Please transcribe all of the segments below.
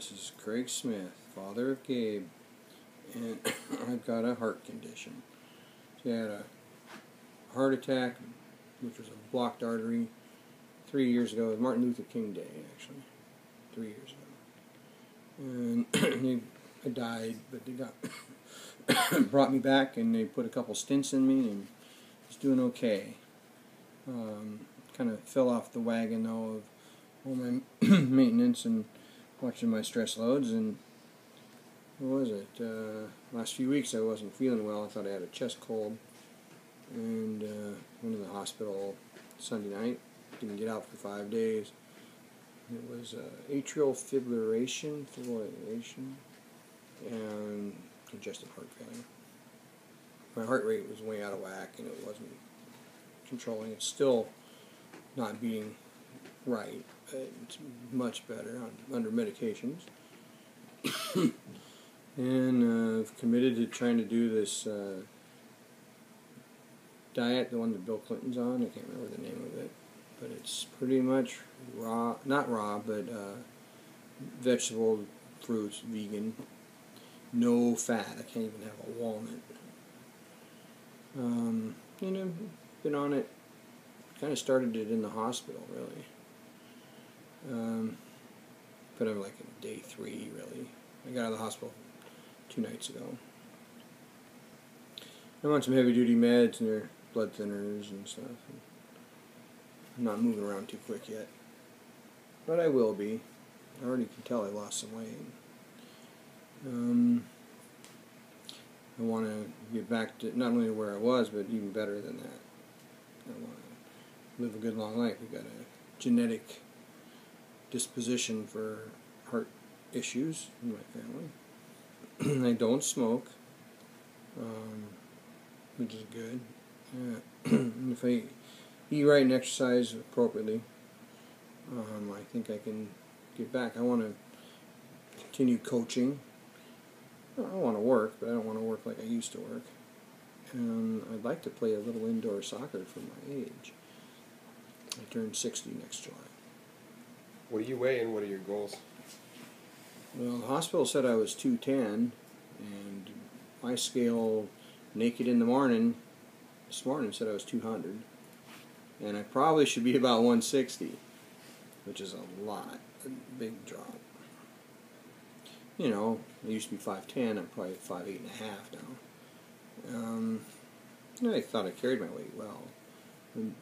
This is Craig Smith, father of Gabe, and I've got a heart condition. He had a heart attack, which was a blocked artery, 3 years ago. It was Martin Luther King Day, actually, 3 years ago. And I died, but they got brought me back, and they put a couple stents in me, and I was doing okay. Kind of fell off the wagon, though, of all my maintenance and watching my stress loads. And what was it? Last few weeks I wasn't feeling well. I thought I had a chest cold, and went to the hospital Sunday night. Didn't get out for 5 days. It was atrial fibrillation, and congestive heart failure. My heart rate was way out of whack, and it wasn't controlling. It's still not beating right. It's much better under medications. And I've committed to trying to do this diet, the one that Bill Clinton's on. I can't remember the name of it, but it's pretty much raw, not raw, but vegetable, fruits, vegan, no fat. I can't even have a walnut. And I've been on it, kind of started it in the hospital, really. But I'm like in day 3, really. I got out of the hospital 2 nights ago. I'm on some heavy-duty meds, and they're blood thinners and stuff. I'm not moving around too quick yet, but I will be. I already can tell I lost some weight. I want to get back to not only where I was, but even better than that. I want to live a good long life. We've got a genetic disposition for heart issues in my family. I don't smoke, which is good. If I eat right and exercise appropriately, I think I can get back. I want to continue coaching. I want to work, but I don't want to work like I used to work. And I'd like to play a little indoor soccer for my age. I turn 60 next July. What do you weigh, and what are your goals? Well, the hospital said I was 210, and my scale, naked in the morning, this morning said I was 200. And I probably should be about 160, which is a lot, a big drop. You know, I used to be 5'10", I'm probably 5'8" and a half now. I thought I carried my weight well. I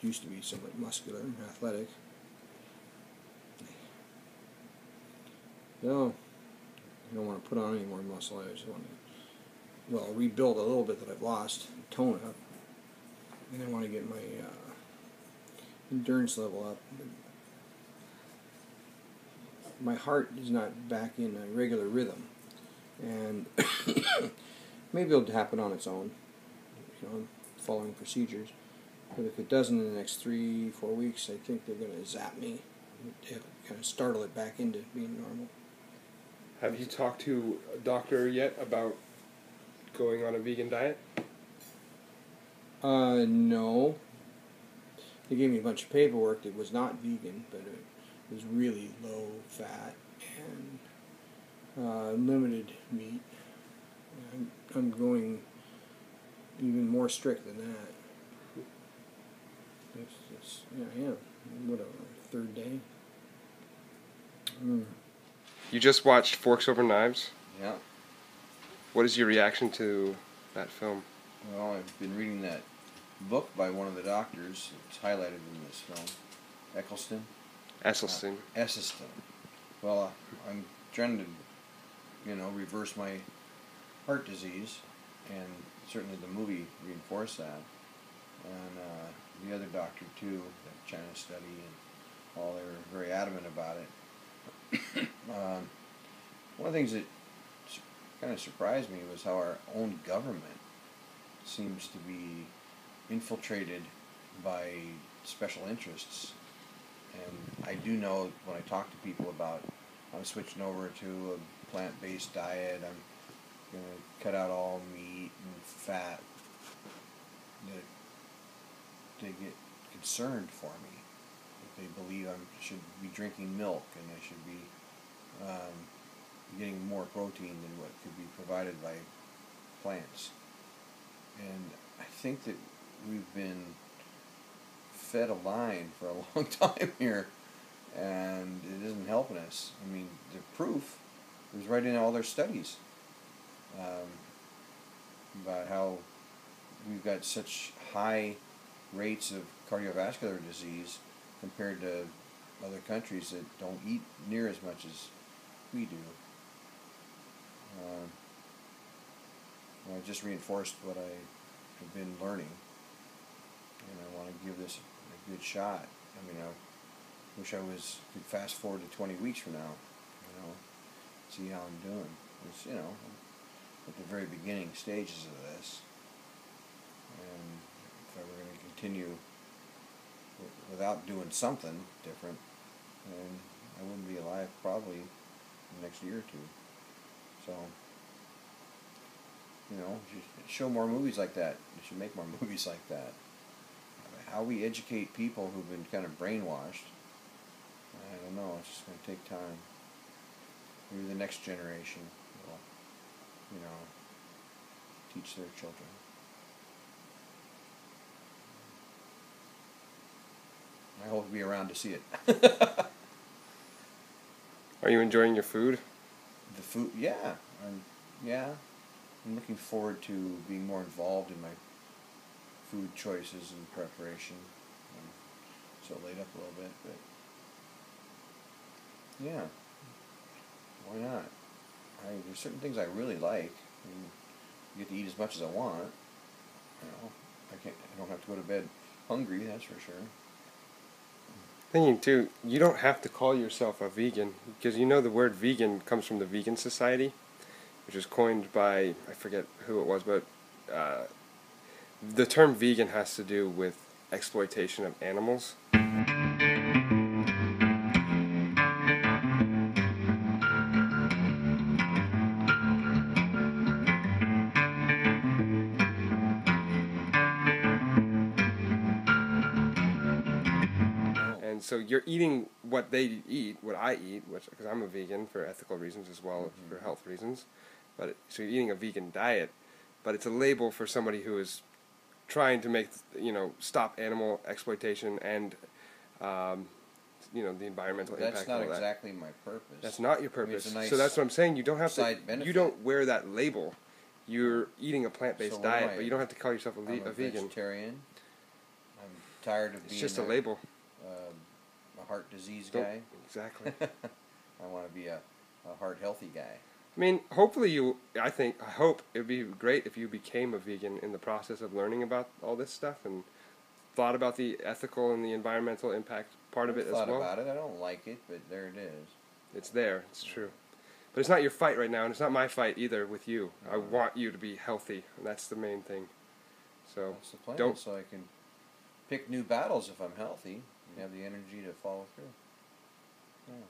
used to be somewhat muscular and athletic. No, I don't want to put on any more muscle. I just want to, well, rebuild a little bit that I've lost, tone up, and I want to get my endurance level up. My heart is not back in a regular rhythm, and maybe it'll happen on its own, following procedures. But if it doesn't in the next 3-4 weeks, I think they're going to zap me, to kind of startle it back into being normal. Have you talked to a doctor yet about going on a vegan diet? No. They gave me a bunch of paperwork that was not vegan, but it was really low fat and limited meat. I'm going even more strict than that. Yeah, I am. Whatever, 3rd day. You just watched Forks Over Knives? Yeah. What is your reaction to that film? Well, I've been reading that book by one of the doctors. It's highlighted in this film. Eccleston? Esselstyn. Esselstyn. Well, I'm trying to, reverse my heart disease, and certainly the movie reinforced that. And the other doctor, too, that China study, and all, they were very adamant about it. One of the things that kind of surprised me was how our own government seems to be infiltrated by special interests. And I do know when I talk to people about, I'm switching over to a plant-based diet, I'm going to cut out all meat and fat, that they get concerned for me. That they believe I should be drinking milk, and I should be getting more protein than what could be provided by plants. And I think that we've been fed a line for a long time here, and it isn't helping us. I mean, the proof is right in all their studies about how we've got such high rates of cardiovascular disease compared to other countries that don't eat near as much as we do. Well, I just reinforced what I have been learning, and I want to give this a good shot. I mean, I wish I could fast forward to 20 weeks from now, see how I'm doing. It's, at the very beginning stages of this, and if I were going to continue without doing something different, then I wouldn't be alive probably in the next year or two. So, you should show more movies like that. You should make more movies like that. How we educate people who've been kind of brainwashed, I don't know, it's just going to take time. Maybe the next generation will, teach their children. I hope to be around to see it. Are you enjoying your food? The food, yeah. I'm looking forward to being more involved in my food choices and preparation. I'm so laid up a little bit, but yeah, why not? There's certain things I really like. I get to eat as much as I want. I don't have to go to bed hungry, that's for sure. Thinking too, you don't have to call yourself a vegan, because the word vegan comes from the Vegan Society, which was coined by, I forget who it was, but the term vegan has to do with exploitation of animals. And so you're eating what they eat, what I eat, because I'm a vegan for ethical reasons as well as for health reasons. So you're eating a vegan diet, but it's a label for somebody who is trying to make, stop animal exploitation and, the environmental impact. That's not exactly my purpose. That's not your purpose. It's a nice so that's what I'm saying. You don't have side benefit. You don't wear that label. You're eating a plant-based diet, but you don't have to call yourself a vegan. Vegetarian. I'm tired of being. It's just a label. A heart disease guy. Exactly. I want to be a heart healthy guy. I mean, hopefully I hope it would be great if you became a vegan in the process of learning about all this stuff and thought about the ethical and the environmental impact part of it as well. I thought about it. I don't like it, but there it is. It's there. It's true. But it's not your fight right now, and it's not my fight either with you. I want you to be healthy, and that's the main thing. So that's the plan, so I can pick new battles if I'm healthy and have the energy to follow through. Yeah.